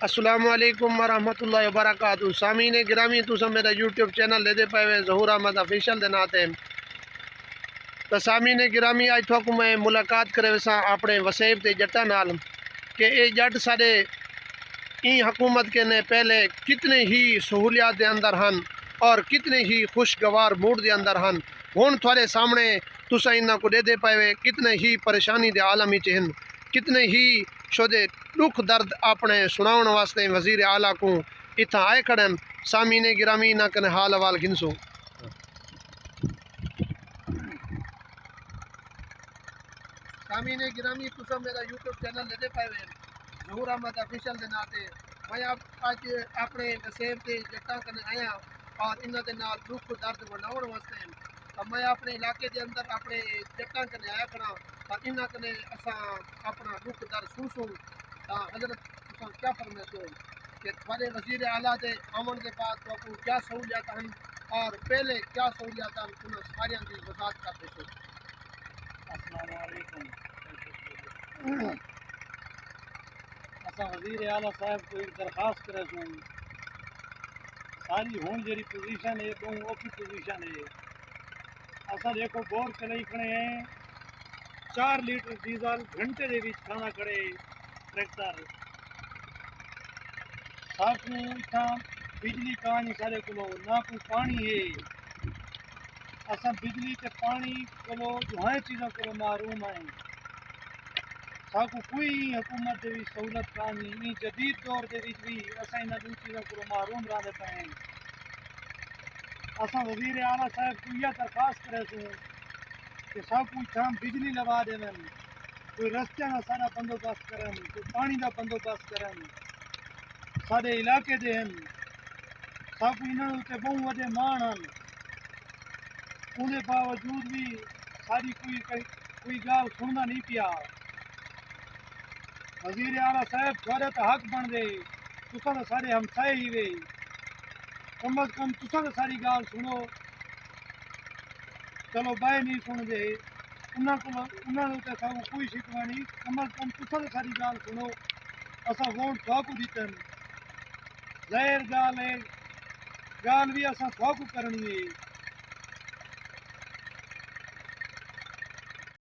السلام علیکم ورحمۃ اللہ وبرکاتہ. سامعین گرامی تسا میرا یوٹیوب چینل لے دے پائے ظہور احمد آفیشل دے ناتے تو سامعین گرامی اج تھوک میں ملاقات کرے وساں اپنے وسیب تے جٹا نال کہ اے جٹ سارے این حکومت کے نے پہلے کتنے ہی سہولیات دے اندر ہن اور کتنے ہی خوشگوار موڈ دے اندر ہن. ہن تھوڑے سامنے تسا انہاں کو دے پائے کتنے ہی پریشانی دے عالم وچ ہن, کتنے ہی شدے دکھ درد اپنے سناؤن واسطے وزیر اعلیٰ کو اتھا آئے کھڑن. سامعین گرامی نہ کنے حال حوال گھنسو. سامعین گرامی تسا میرا یوٹیوب چینل لے دے پائے ظہور احمد آفیشل دے ناتے میں اج اپنے وسیب تے جٹاں کنے آیا اور انہاں دے نال دکھ درد وناؤن واسطے میں اپنے علاقے دے اندر اپنے جٹاں کنے آیا کھڑا اور انہاں کنے اساں اپنا دکھ درد سنسوں. حضرت تساں کیا فرمائشو کہ تھوڑے وزیر اعلیٰ دے آمن کے بعد تو کیا سہولیات ہیں اور پہلے کیا سہولیات ہیں انہاں ساریاں دی وضاحت کر دے. السلام علیکم. اساں وزیر اعلیٰ صاحب کو ایک درخواست کرے سوں. ساری ہون جڑی پوزیشن ہے بہت اوکھی پوزیشن ہے. اساں دیکھو بور چلائی کھڑے ہیں 4 لیٹر ڈیزل گھنٹے دے وچ کھانا کھڑے ٹریکٹر ساکوں اتھاں بجلی کانی سارے کولو نہ کوئی پانی ہے. اساں بجلی تے پانی کولو دوہائیں چیزاں کولو محروم ہیں. ساکوں کوئی حکومت دے وچ سہولت کانی. این جدید دور دے وچ بھی اساں انہاں دو چیزاں کولو محروم رہندے پئے ہیں. اساں وزیر اعلیٰ صاحب کو یہ درخواست کرے سوں کہ ساکوں اتھاں بجلی لگا دین, کوئی رستیاں دا سارا بندوبست کرن, کوئی پانی دا بندوبست کرن. سارے علاقے دے ہیں ساکوں انہاں تے بہت وڈے مان ہیں. ان کے باوجود بھی ساری کوئی گال سننا نہیں پیا. وزیر اعلیٰ صاحب تھوڑے تو حق بن دے, تساں تو سارے ہمسائے ہی وے, کم از کم تساں تو ساری گال سنو. چلو بائے نہیں سن دے انہاں تے ساکوں کوئی شکوہ نہیں, کم از کم تساں تو ساری گال سنو. اساں ووٹ تھاکوں دیتن, ظاہر گال ہے گال بھی اساں تھاکوں کرنی ہے.